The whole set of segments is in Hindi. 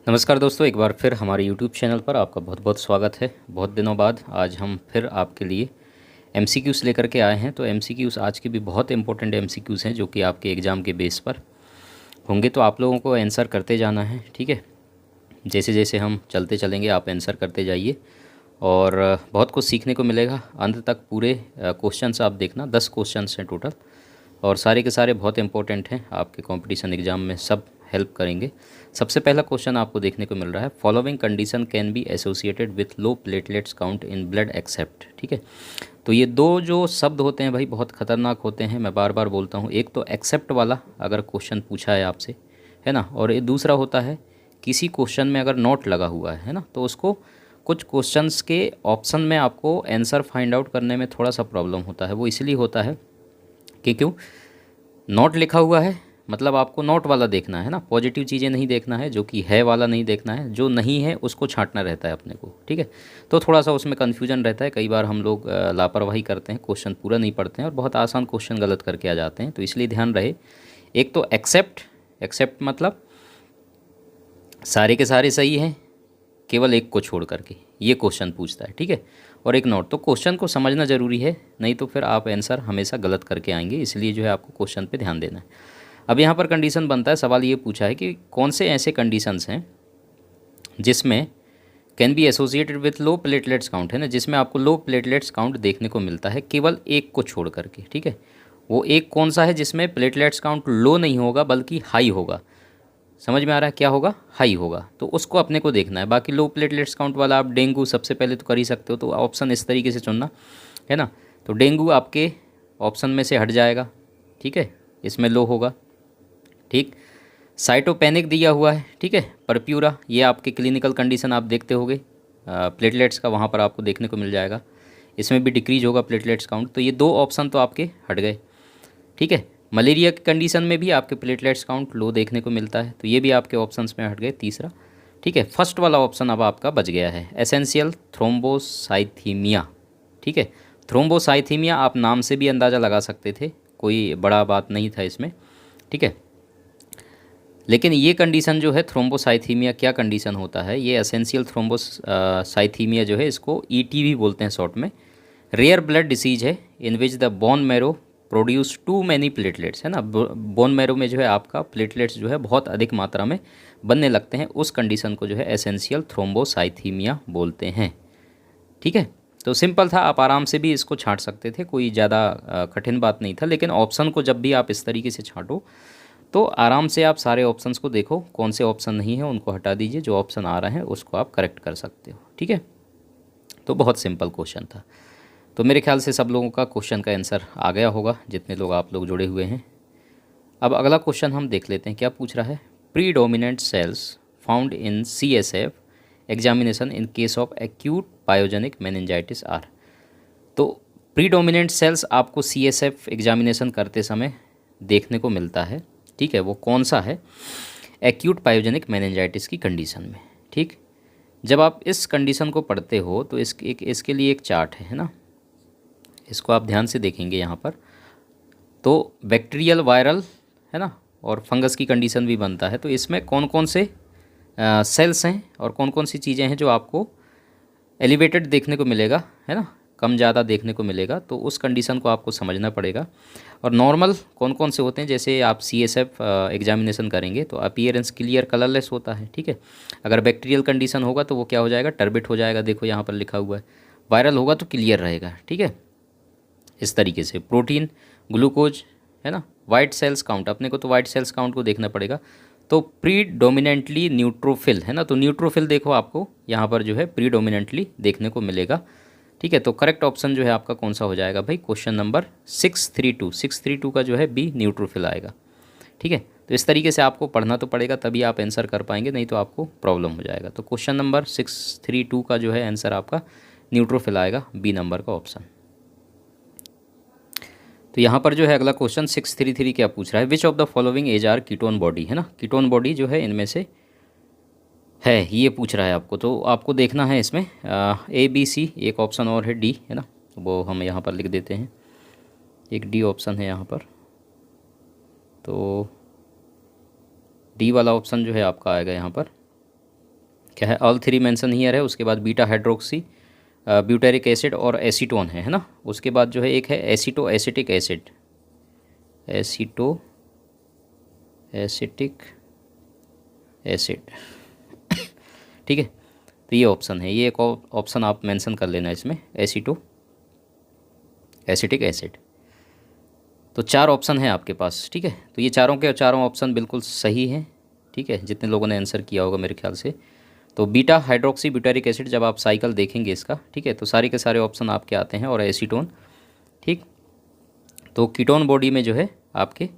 नमस्कार दोस्तों, एक बार फिर हमारे YouTube चैनल पर आपका बहुत बहुत स्वागत है। बहुत दिनों बाद आज हम फिर आपके लिए MCQs लेकर के आए हैं। तो MCQs आज के भी बहुत इंपॉर्टेंट MCQs हैं जो कि आपके एग्ज़ाम के बेस पर होंगे। तो आप लोगों को आंसर करते जाना है, ठीक है। जैसे जैसे हम चलते चलेंगे आप आंसर करते जाइए और बहुत कुछ सीखने को मिलेगा। अंत तक पूरे क्वेश्चंस आप देखना, 10 क्वेश्चंस हैं टोटल और सारे के सारे बहुत इंपॉर्टेंट हैं, आपके कंपटीशन एग्ज़ाम में सब हेल्प करेंगे। सबसे पहला क्वेश्चन आपको देखने को मिल रहा है, following condition can be associated with low platelets count in blood except. ठीक है, तो ये दो जो शब्द होते हैं भाई बहुत ख़तरनाक होते हैं, मैं बार बार बोलता हूँ। एक तो एक्सेप्ट वाला अगर क्वेश्चन पूछा है आपसे, है ना, और ये दूसरा होता है किसी क्वेश्चन में अगर नोट लगा हुआ है ना, तो उसको कुछ क्वेश्चंस के ऑप्शन में आपको आंसर फाइंड आउट करने में थोड़ा सा प्रॉब्लम होता है। वो इसलिए होता है कि क्यों, नोट लिखा हुआ है मतलब आपको नोट वाला देखना है ना, पॉजिटिव चीज़ें नहीं देखना है, जो कि है वाला नहीं देखना है, जो नहीं है उसको छांटना रहता है अपने को। ठीक है, तो थोड़ा सा उसमें कन्फ्यूजन रहता है। कई बार हम लोग लापरवाही करते हैं, क्वेश्चन पूरा नहीं पढ़ते हैं और बहुत आसान क्वेश्चन गलत करके आ जाते हैं। तो इसलिए ध्यान रहे, एक तो एक्सेप्ट, एक्सेप्ट मतलब सारे के सारे सही हैं केवल एक को छोड़ करके, ये क्वेश्चन पूछता है। ठीक है, और एक नोट। तो क्वेश्चन को समझना ज़रूरी है, नहीं तो फिर आप आंसर हमेशा गलत करके आएंगे। इसलिए जो है आपको क्वेश्चन पे ध्यान देना है। अब यहाँ पर कंडीशन बनता है, सवाल ये पूछा है कि कौन से ऐसे कंडीशंस हैं जिसमें can be associated with low platelets count, है ना, जिसमें आपको लो प्लेटलेट्स काउंट देखने को मिलता है केवल एक को छोड़ करके। ठीक है, वो एक कौन सा है जिसमें प्लेटलेट्स काउंट लो नहीं होगा बल्कि हाई होगा। समझ में आ रहा है क्या होगा? हाई होगा, तो उसको अपने को देखना है। बाकी लो प्लेटलेट्स काउंट वाला आप डेंगू सबसे पहले तो कर ही सकते हो, तो ऑप्शन इस तरीके से चुनना, है ना। तो डेंगू आपके ऑप्शन में से हट जाएगा, ठीक है, इसमें लो होगा। ठीक, साइटोपेनिक दिया हुआ है, ठीक है, परप्यूरा, ये आपके क्लिनिकल कंडीशन आप देखते होगे प्लेटलेट्स का, वहाँ पर आपको देखने को मिल जाएगा। इसमें भी डिक्रीज होगा प्लेटलेट्स काउंट, तो ये दो ऑप्शन तो आपके हट गए। ठीक है, मलेरिया की कंडीशन में भी आपके प्लेटलेट्स काउंट लो देखने को मिलता है, तो ये भी आपके ऑप्शंस में हट गए, तीसरा। ठीक है, फर्स्ट वाला ऑप्शन अब आपका बच गया है, एसेंशियल थ्रोम्बोसाइथीमिया। ठीक है, थ्रोम्बोसाइथीमिया आप नाम से भी अंदाज़ा लगा सकते थे, कोई बड़ा बात नहीं था इसमें। ठीक है, लेकिन ये कंडीशन जो है थ्रोम्बोसाइथीमिया, क्या कंडीशन होता है ये एसेंशियल थ्रोम्बोसाइथीमिया जो है, इसको ईटी भी बोलते हैं शॉर्ट में। रेयर ब्लड डिसीज है in which the bone marrow produce too many platelets, है ना, बोन मैरो में जो है आपका प्लेटलेट्स जो है बहुत अधिक मात्रा में बनने लगते हैं, उस कंडीशन को जो है एसेंशियल थ्रोम्बोसाइथीमिया बोलते हैं। ठीक है, तो सिंपल था, आप आराम से भी इसको छांट सकते थे, कोई ज़्यादा कठिन बात नहीं था। लेकिन ऑप्शन को जब भी आप इस तरीके से छांटो तो आराम से आप सारे ऑप्शंस को देखो, कौन से ऑप्शन नहीं है उनको हटा दीजिए, जो ऑप्शन आ रहा है उसको आप करेक्ट कर सकते हो। ठीक है, तो बहुत सिंपल क्वेश्चन था। तो मेरे ख्याल से सब लोगों का क्वेश्चन का आंसर आ गया होगा, जितने लोग आप लोग जुड़े हुए हैं। अब अगला क्वेश्चन हम देख लेते हैं, क्या पूछ रहा है, predominant cells found in CSF examination in case of acute pyogenic meningitis are. तो प्रीडोमिनेंट सेल्स आपको CSF एग्जामिनेशन करते समय देखने को मिलता है। ठीक है, वो कौन सा है? एक्यूट पायोजेनिक मेनिंजाइटिस की कंडीशन में। ठीक, जब आप इस कंडीशन को पढ़ते हो तो इसके लिए एक चार्ट है ना, इसको आप ध्यान से देखेंगे यहाँ पर। तो बैक्टीरियल, वायरल, है ना, और फंगस की कंडीशन भी बनता है। तो इसमें कौन कौन से सेल्स हैं और कौन कौन सी चीज़ें हैं जो आपको एलिवेटेड देखने को मिलेगा, है ना, कम ज़्यादा देखने को मिलेगा, तो उस कंडीशन को आपको समझना पड़ेगा। और नॉर्मल कौन कौन से होते हैं, जैसे आप CSF एग्जामिनेशन करेंगे तो अपीयरेंस क्लियर कलरलेस होता है। ठीक है, अगर बैक्टीरियल कंडीशन होगा तो वो क्या हो जाएगा, टर्बिट हो जाएगा, देखो यहाँ पर लिखा हुआ है। वायरल होगा तो क्लियर रहेगा। ठीक है, इस तरीके से प्रोटीन, ग्लूकोज, है ना, वाइट सेल्स काउंट, अपने को तो वाइट सेल्स काउंट को देखना पड़ेगा। तो प्रीडोमिनेंटली न्यूट्रोफिल, है ना, तो न्यूट्रोफिल देखो आपको यहाँ पर जो है प्रीडोमिनेंटली देखने को मिलेगा। ठीक है, तो करेक्ट ऑप्शन जो है आपका कौन सा हो जाएगा भाई, क्वेश्चन नंबर 632 का जो है बी न्यूट्रोफिल आएगा। ठीक है, तो इस तरीके से आपको पढ़ना तो पड़ेगा, तभी आप आंसर कर पाएंगे, नहीं तो आपको प्रॉब्लम हो जाएगा। तो क्वेश्चन नंबर 632 का जो है आंसर आपका न्यूट्रोफिल आएगा, बी नंबर का ऑप्शन। तो यहाँ पर जो है अगला क्वेश्चन 633 क्या पूछ रहा है, which of the following is are ketone body, है ना, कीटोन बॉडी जो है इनमें से है, ये पूछ रहा है आपको। तो आपको देखना है इसमें ABC, एक ऑप्शन और है D, है ना, वो हम यहाँ पर लिख देते हैं, एक D ऑप्शन है यहाँ पर। तो D वाला ऑप्शन जो है आपका आएगा यहाँ पर क्या है, ऑल थ्री मेंशन हियर है। उसके बाद बीटा हाइड्रोक्सी ब्यूटेरिक एसिड और एसीटोन है ना। उसके बाद जो है एक है aceto acetic acid, aceto acetic acid, ठीक है। तो ये ऑप्शन है, ये एक ऑप्शन आप मेंशन कर लेना इसमें, एसीटो एसिटिक एसिड। तो 4 ऑप्शन हैं आपके पास, ठीक है। तो ये चारों के चारों ऑप्शन बिल्कुल सही हैं, ठीक है, जितने लोगों ने आंसर किया होगा मेरे ख्याल से। तो बीटा हाइड्रोक्सी ब्यूटेरिक एसिड जब आप साइकिल देखेंगे इसका, ठीक है, तो सारे के सारे ऑप्शन आपके आते हैं, और एसीटोन, ठीक। तो कीटोन बॉडी में जो है आपके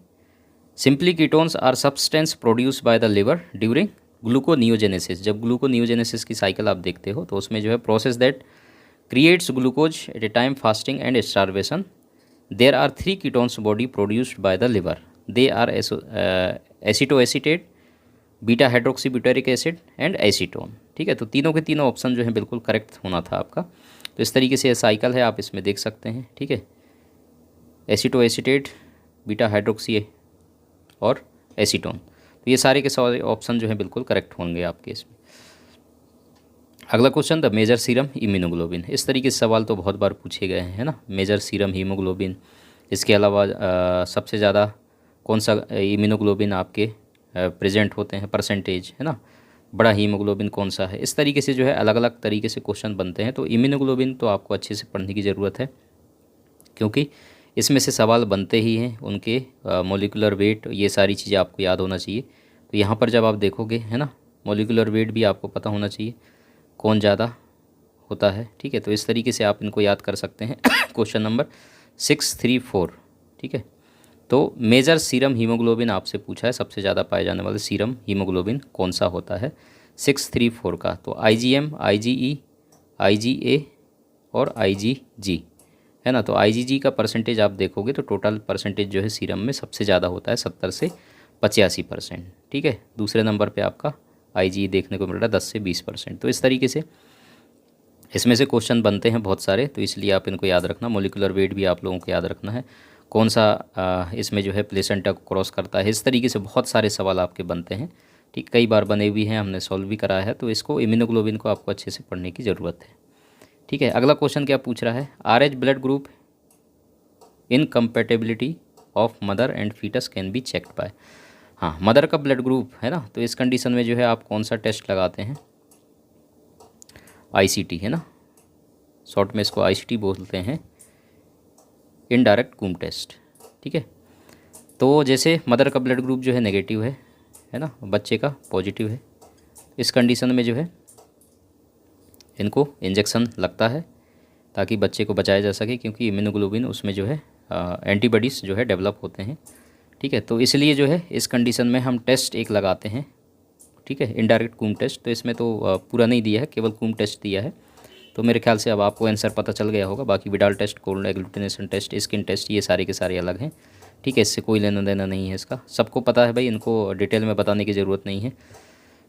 simply ketones are substance produce by the liver during gluconeogenesis. जब ग्लूकोनियोजेनेसिस की साइकिल आप देखते हो तो उसमें जो है process that creates glucose at a time fasting and starvation, there are 3 ketones body produced by the liver, they are acetoacetate, beta hydroxy butyric acid and acetone, ठीक है। तो तीनों के तीनों ऑप्शन जो है बिल्कुल करेक्ट होना था आपका। तो इस तरीके से ये साइकिल है, आप इसमें देख सकते हैं, ठीक है, एसीटोएसिटेट, बीटा हाइड्रोक्सी और एसीटोन। तो ये सारे के सारे ऑप्शन जो हैं बिल्कुल करेक्ट होंगे आपके इसमें। अगला question, the major serum immunoglobin. इस तरीके से सवाल तो बहुत बार पूछे गए हैं, है ना, मेजर सीरम हीमोग्लोबिन। इसके अलावा सबसे ज़्यादा कौन सा इम्यूनोग्लोबिन आपके प्रेजेंट होते हैं, परसेंटेज, है ना, बड़ा हीमोग्लोबिन कौन सा है। इस तरीके से जो है अलग अलग तरीके से क्वेश्चन बनते हैं। तो इम्यूनोग्लोबिन तो आपको अच्छे से पढ़ने की ज़रूरत है, क्योंकि इसमें से सवाल बनते ही हैं। उनके मोलिकुलर वेट, ये सारी चीज़ें आपको याद होना चाहिए। तो यहाँ पर जब आप देखोगे, है ना, मोलिकुलर वेट भी आपको पता होना चाहिए कौन ज़्यादा होता है, ठीक है। तो इस तरीके से आप इनको याद कर सकते हैं। क्वेश्चन नंबर 634, ठीक है। तो मेजर सीरम हीमोग्लोबिन आपसे पूछा है, सबसे ज़्यादा पाए जाने वाले सीरम हीमोग्लोबिन कौन सा होता है 634 का। तो IgM, IgE, IgA और IgG, है ना। तो IgG का परसेंटेज आप देखोगे तो टोटल परसेंटेज जो है सीरम में सबसे ज़्यादा होता है 70 से 85%, ठीक है। दूसरे नंबर पे आपका IgE देखने को मिल रहा है 10 से 20%। तो इस तरीके से इसमें से क्वेश्चन बनते हैं बहुत सारे, तो इसलिए आप इनको याद रखना। मोलिकुलर वेट भी आप लोगों को याद रखना है, कौन सा इसमें जो है प्लेसेंटा को क्रॉस करता है। इस तरीके से बहुत सारे सवाल आपके बनते हैं, ठीक, कई बार बने भी हैं, हमने सॉल्व भी कराया है। तो इसको इम्यूनोग्लोबिन को आपको अच्छे से पढ़ने की ज़रूरत है, ठीक है। अगला क्वेश्चन क्या पूछ रहा है, RH blood group incompatibility of mother and fetus can be checked by. हाँ, मदर का ब्लड ग्रुप है ना, तो इस कंडीशन में जो है आप कौन सा टेस्ट लगाते हैं, ICT, है ना, शॉर्ट में इसको ICT बोलते हैं, इनडायरेक्ट कूम टेस्ट, ठीक है। तो जैसे मदर का ब्लड ग्रुप जो है नेगेटिव है ना, बच्चे का पॉजिटिव है, इस कंडीशन में जो है इनको इंजेक्शन लगता है ताकि बच्चे को बचाया जा सके, क्योंकि इम्यूनोग्लोबिन उसमें जो है एंटीबॉडीज़ जो है डेवलप होते हैं, ठीक है। तो इसलिए जो है इस कंडीशन में हम टेस्ट एक लगाते हैं, ठीक है, इनडायरेक्ट कूम टेस्ट। तो इसमें तो पूरा नहीं दिया है, केवल कूम टेस्ट दिया है। तो मेरे ख्याल से अब आपको आंसर पता चल गया होगा। बाकी Widal test, cold agglutination test, skin test, ये सारे के सारे अलग हैं, ठीक है। इससे कोई लेना देना नहीं है, इसका सबको पता है भाई, इनको डिटेल में बताने की ज़रूरत नहीं है,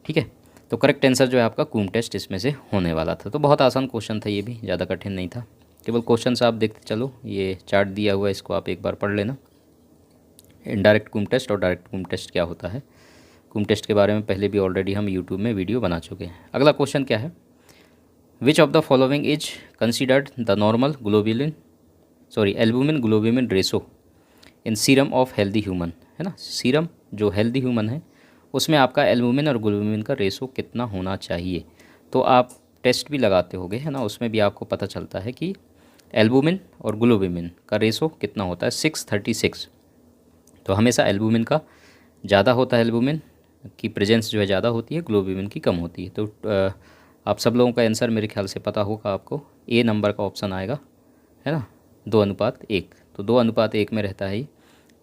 ठीक है। तो करेक्ट आंसर जो है आपका कूम टेस्ट इसमें से होने वाला था। तो बहुत आसान क्वेश्चन था, ये भी ज़्यादा कठिन नहीं था। केवल क्वेश्चन से आप देखते चलो, ये चार्ट दिया हुआ है, इसको आप एक बार पढ़ लेना। इनडायरेक्ट कूम टेस्ट और डायरेक्ट कूम टेस्ट क्या होता है, कूम टेस्ट के बारे में पहले भी ऑलरेडी हम यूट्यूब में वीडियो बना चुके हैं। अगला क्वेश्चन क्या है, which of the following is considered the normal albumin globulin ratio in serum of healthy human, है ना। सीरम जो हेल्दी ह्यूमन है उसमें आपका एल्बुमिन और ग्लोबुमिन का रेशो कितना होना चाहिए। तो आप टेस्ट भी लगाते होगे, है ना, उसमें भी आपको पता चलता है कि एल्बुमिन और ग्लोबुमिन का रेशो कितना होता है, 6:36। तो हमेशा एल्बुमिन का ज़्यादा होता है, एल्बुमिन की प्रेजेंस जो है ज़्यादा होती है, ग्लोबुमिन की कम होती है। तो आप सब लोगों का आंसर मेरे ख्याल से पता होगा आपको, A नंबर का ऑप्शन आएगा, है ना, 2:1। तो 2:1 में रहता है ये।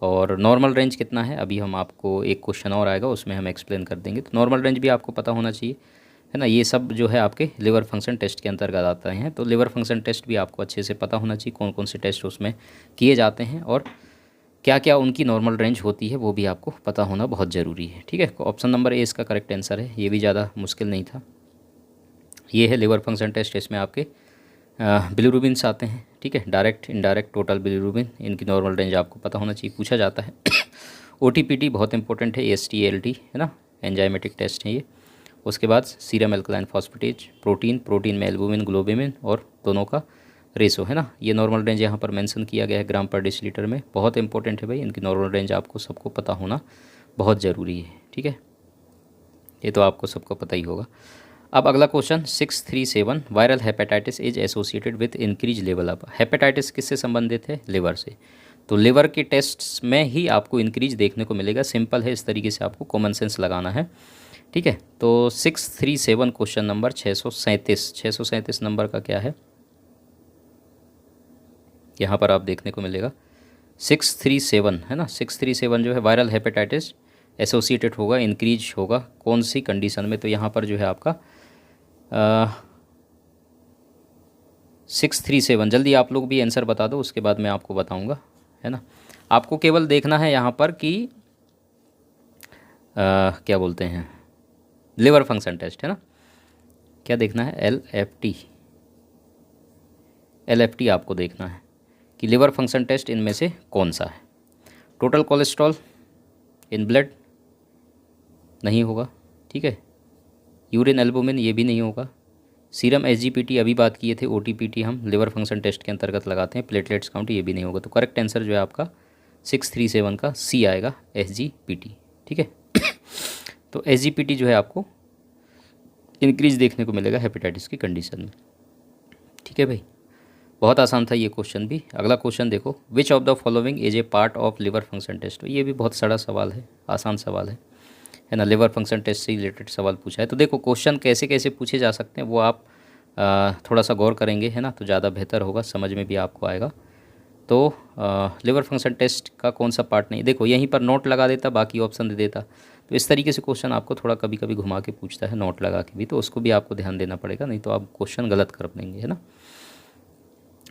और नॉर्मल रेंज कितना है, अभी हम आपको एक क्वेश्चन और आएगा उसमें हम एक्सप्लेन कर देंगे। तो नॉर्मल रेंज भी आपको पता होना चाहिए, है ना। ये सब जो है आपके लिवर फंक्शन टेस्ट के अंतर्गत आते हैं। तो लिवर फंक्शन टेस्ट भी आपको अच्छे से पता होना चाहिए, कौन कौन से टेस्ट उसमें किए जाते हैं और क्या क्या उनकी नॉर्मल रेंज होती है, वो भी आपको पता होना बहुत ज़रूरी है, ठीक है। ऑप्शन नंबर A इसका करेक्ट आंसर है, ये भी ज़्यादा मुश्किल नहीं था। ये है लिवर फंक्शन टेस्ट, इसमें आपके बिलिरुबिन्स आते हैं, ठीक है, डायरेक्ट, इनडायरेक्ट, टोटल बिलिरुबिन, इनकी नॉर्मल रेंज आपको पता होना चाहिए, पूछा जाता है। OTPT बहुत इंपॉर्टेंट है, AST ALT, है ना, एंजाइमेटिक टेस्ट है ये। उसके बाद serum alkaline phosphatase, protein, protein में एल्बुमिन, ग्लोबिमिन और दोनों का रेशो, है ना। ये नॉर्मल रेंज यहाँ पर मेंशन किया गया है ग्राम पर डेसीलीटर में। बहुत इंपॉर्टेंट है भाई, इनकी नॉर्मल रेंज आपको सबको पता होना बहुत ज़रूरी है, ठीक है। ये तो आपको सबको पता ही होगा। अब अगला question 637, viral hepatitis is associated with increase level of. Hepatitis किससे संबंधित है? लिवर से। तो लिवर के टेस्ट्स में ही आपको इंक्रीज देखने को मिलेगा। सिंपल है, इस तरीके से आपको कॉमन सेंस लगाना है, ठीक है। तो 637 क्वेश्चन नंबर 637 नंबर का क्या है यहाँ पर आप देखने को मिलेगा 637, है ना। 637 जो है वायरल हेपेटाइटिस एसोसिएटेड होगा, इंक्रीज होगा कौन सी कंडीशन में? तो यहाँ पर जो है आपका 637, जल्दी आप लोग भी आंसर बता दो, उसके बाद मैं आपको बताऊँगा, है ना। आपको केवल देखना है यहाँ पर कि क्या बोलते हैं, लिवर फंक्शन टेस्ट, है ना। क्या देखना है? एल एफ टी आपको देखना है कि लिवर फंक्शन टेस्ट इनमें से कौन सा है। टोटल कोलेस्ट्रॉल इन ब्लड नहीं होगा, ठीक है। यूरिन एल्बुमिन ये भी नहीं होगा। सीरम एसजीपीटी अभी बात किए थे, ओटीपीटी हम लिवर फंक्शन टेस्ट के अंतर्गत लगाते हैं। प्लेटलेट्स काउंट ये भी नहीं होगा। तो करेक्ट आंसर जो है आपका 637 का सी आएगा, एसजीपीटी, ठीक है। तो एसजीपीटी जो है आपको इंक्रीज देखने को मिलेगा हेपेटाइटिस की कंडीशन में, ठीक है भाई। बहुत आसान था ये क्वेश्चन भी। अगला क्वेश्चन देखो, which of the following is a part of liver function test. ये भी बहुत सारा सवाल है, आसान सवाल है ना। लिवर फंक्शन टेस्ट से रिलेटेड सवाल पूछा है। तो देखो क्वेश्चन कैसे कैसे पूछे जा सकते हैं वो आप थोड़ा सा गौर करेंगे, है ना, तो ज़्यादा बेहतर होगा, समझ में भी आपको आएगा। तो लिवर फंक्शन टेस्ट का कौन सा पार्ट नहीं, देखो यहीं पर नोट लगा देता, बाकी ऑप्शन दे देता। तो इस तरीके से क्वेश्चन आपको थोड़ा कभी कभी घुमा के पूछता है, नोट लगा के भी, तो उसको भी आपको ध्यान देना पड़ेगा, नहीं तो आप क्वेश्चन गलत कर देंगे, है ना।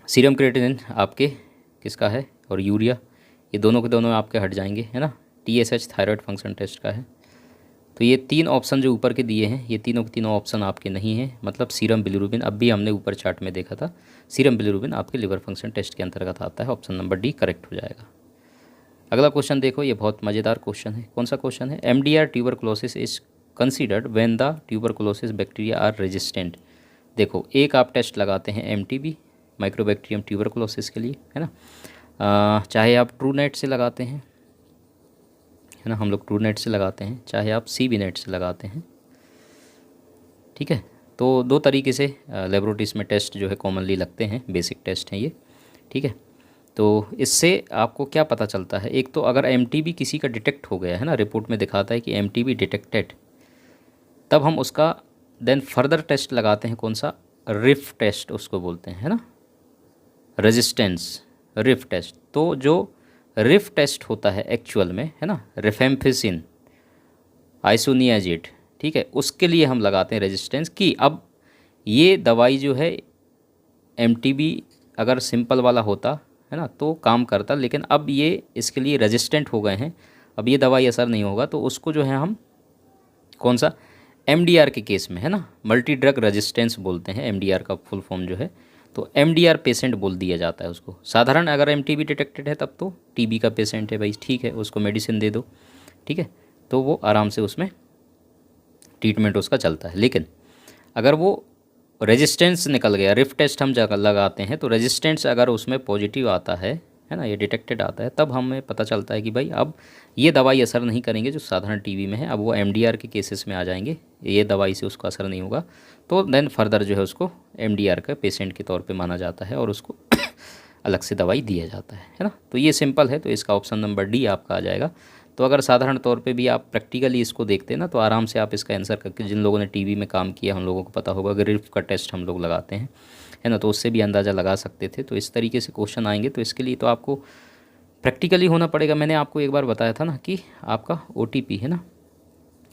सीरम क्रिएटिनिन आपके किसका है, और यूरिया, ये दोनों के दोनों आपके हट जाएंगे, है ना। टीएसएच थायराइड फंक्शन टेस्ट का है। तो ये 3 ऑप्शन जो ऊपर के दिए हैं, ये तीनों के तीनों ऑप्शन आपके नहीं हैं, मतलब सीरम बिलिरुबिन, अब भी हमने ऊपर चार्ट में देखा था, सीरम बिलिरुबिन आपके लिवर फंक्शन टेस्ट के अंतर्गत आता है। ऑप्शन नंबर डी करेक्ट हो जाएगा। अगला क्वेश्चन देखो, ये बहुत मज़ेदार क्वेश्चन है। कौन सा क्वेश्चन है? MDR tuberculosis is considered when the tuberculosis bacteria are resistant. देखो एक आप टेस्ट लगाते हैं एमटीबी, माइक्रोबैक्टीरियम ट्यूबरकुलोसिस के लिए, है ना। चाहे आप ट्रू नेट से लगाते हैं, है ना, हम लोग ट्रू नेट से लगाते हैं, चाहे आप सी बी नेट से लगाते हैं, ठीक है। तो 2 तरीके से लेबोरेटरीज में टेस्ट जो है कॉमनली लगते हैं, बेसिक टेस्ट हैं ये, ठीक है। तो इससे आपको क्या पता चलता है? एक तो अगर एमटीबी किसी का डिटेक्ट हो गया है ना, रिपोर्ट में दिखाता है कि एमटीबी डिटेक्टेड, तब हम उसका देन फर्दर टेस्ट लगाते हैं, कौन सा? रिफ टेस्ट उसको बोलते हैं, है ना, रेजिस्टेंस रिफ टेस्ट। तो जो रिफ टेस्ट होता है एक्चुअल में, है ना, रिफेम्पिसिन, आइसोनियाजिड, ठीक है, उसके लिए हम लगाते हैं रेजिस्टेंस की। अब ये दवाई जो है एमटीबी अगर सिंपल वाला होता, है ना, तो काम करता, लेकिन अब ये इसके लिए रेजिस्टेंट हो गए हैं, अब ये दवाई असर नहीं होगा, तो उसको जो है हम कौन सा, एमडीआर के केस में, है ना, मल्टी ड्रग रेजिस्टेंस बोलते हैं, एमडीआर का फुल फॉर्म जो है, तो एमडीआर पेशेंट बोल दिया जाता है उसको। साधारण अगर एमटीबी डिटेक्टेड है तब तो टीबी का पेशेंट है भाई, ठीक है, उसको मेडिसिन दे दो, ठीक है, तो वो आराम से उसमें ट्रीटमेंट उसका चलता है। लेकिन अगर वो रेजिस्टेंस निकल गया, रिफ टेस्ट हम लगाते हैं, तो रेजिस्टेंस अगर उसमें पॉजिटिव आता है ना, ये डिटेक्टेड आता है, तब हमें पता चलता है कि भाई अब ये दवाई असर नहीं करेंगे जो साधारण टीबी में है, अब वो एमडीआर के केसेस में आ जाएंगे, ये दवाई से उसको असर नहीं होगा, तो देन फर्दर जो है उसको एमडीआर का पेशेंट के तौर पे माना जाता है और उसको अलग से दवाई दिया जाता है ना। तो ये सिंपल है, तो इसका ऑप्शन नंबर डी आपका आ जाएगा। तो अगर साधारण तौर पे भी आप प्रैक्टिकली इसको देखते हैं ना, तो आराम से आप इसका आंसर करके, जिन लोगों ने टीबी में काम किया हम लोगों को पता होगा, अगर रिफ का टेस्ट हम लोग लगाते हैं, है ना, तो उससे भी अंदाज़ा लगा सकते थे। तो इस तरीके से क्वेश्चन आएंगे, तो इसके लिए तो आपको प्रैक्टिकली होना पड़ेगा। मैंने आपको एक बार बताया था ना कि आपका ओटीपी, है ना,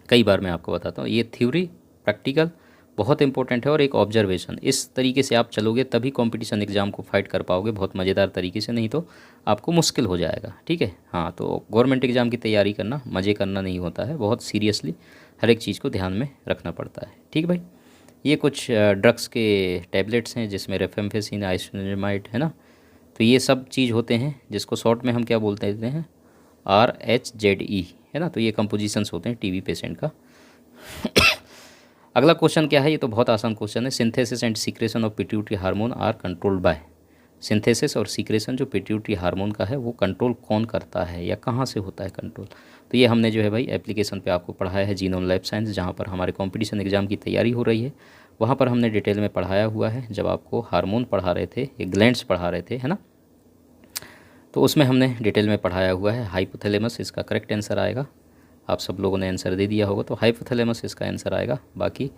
कई बार मैं आपको बताता हूँ, ये थ्योरी प्रैक्टिकल बहुत इंपॉर्टेंट है, और एक ऑब्जर्वेशन, इस तरीके से आप चलोगे तभी कंपटीशन एग्ज़ाम को फाइट कर पाओगे बहुत मज़ेदार तरीके से, नहीं तो आपको मुश्किल हो जाएगा, ठीक है। हाँ, तो गवर्नमेंट एग्ज़ाम की तैयारी करना मज़े करना नहीं होता है, बहुत सीरियसली हर एक चीज़ को ध्यान में रखना पड़ता है, ठीक भाई। ये कुछ ड्रग्स के टैबलेट्स हैं जिसमें रेफेम्फेसिन, आइसोनिमाइड, है ना, तो ये सब चीज़ होते हैं जिसको शॉर्ट में हम क्या बोलते हैं, RHZE, है ना। तो ये कंपोजिशंस होते हैं टीबी पेशेंट का अगला क्वेश्चन क्या है, ये तो बहुत आसान क्वेश्चन है। Synthesis and secretion of pituitary hormone are controlled by. Synthesis और सीक्रेशन जो पिट्यूटरी हार्मोन का है वो कंट्रोल कौन करता है या कहाँ से होता है कंट्रोल। तो ये हमने जो है भाई एप्लीकेशन पे आपको पढ़ाया है, जीनोम लाइफ साइंस, जहाँ पर हमारे कंपटीशन एग्जाम की तैयारी हो रही है, वहाँ पर हमने डिटेल में पढ़ाया हुआ है। जब आपको हार्मोन पढ़ा रहे थे, ये ग्लैंड्स पढ़ा रहे थे, है ना, तो उसमें हमने डिटेल में पढ़ाया हुआ है। हाइपोथैलेमस इसका करेक्ट आंसर आएगा। आप सब लोगों ने आंसर दे दिया होगा, तो हाइपोथैलेमस इसका आंसर आएगा। बाकी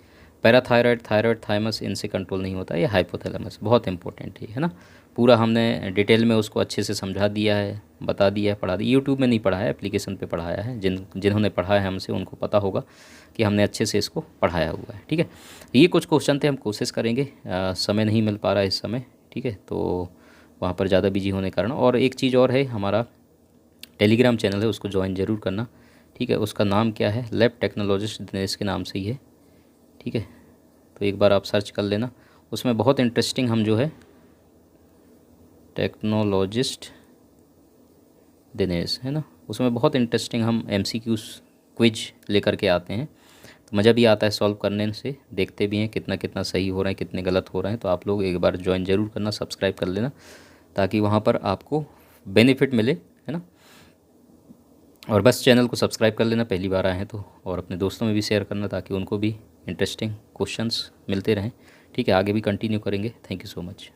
पैराथायराइड, थायराइड, थाइमस, इनसे कंट्रोल नहीं होता, ये हाइपोथैलेमस बहुत इंपॉर्टेंट है ना। पूरा हमने डिटेल में उसको अच्छे से समझा दिया है, बता दिया है, पढ़ा दिया। यूट्यूब में नहीं पढ़ाया है, एप्लीकेशन पे पढ़ाया है। जिन्होंने पढ़ा है हमसे उनको पता होगा कि हमने अच्छे से इसको पढ़ाया हुआ है, ठीक है। ये कुछ क्वेश्चन थे, हम कोशिश करेंगे, समय नहीं मिल पा रहा है इस समय, ठीक है, तो वहाँ पर ज़्यादा बिजी होने के कारण। और एक चीज़ और है, हमारा टेलीग्राम चैनल है, उसको ज्वाइन ज़रूर करना, ठीक है। उसका नाम क्या है, लैब टेक्नोलॉजिस्ट दिनेश के नाम से ही है, ठीक है। तो एक बार आप सर्च कर लेना, उसमें बहुत इंटरेस्टिंग हम जो है टेक्नोलॉजिस्ट दिनेश, है ना, उसमें बहुत इंटरेस्टिंग हम MCQs क्विज लेकर के आते हैं। तो मज़ा भी आता है सॉल्व करने से, देखते भी हैं कितना कितना सही हो रहा है, कितने गलत हो रहे हैं। तो आप लोग एक बार ज्वाइन ज़रूर करना, सब्सक्राइब कर लेना, ताकि वहाँ पर आपको बेनिफिट मिले, है ना। और बस चैनल को सब्सक्राइब कर लेना पहली बार आए हैं तो, और अपने दोस्तों में भी शेयर करना ताकि उनको भी इंटरेस्टिंग क्वेश्चंस मिलते रहें, ठीक है। आगे भी कंटिन्यू करेंगे। Thank you so much.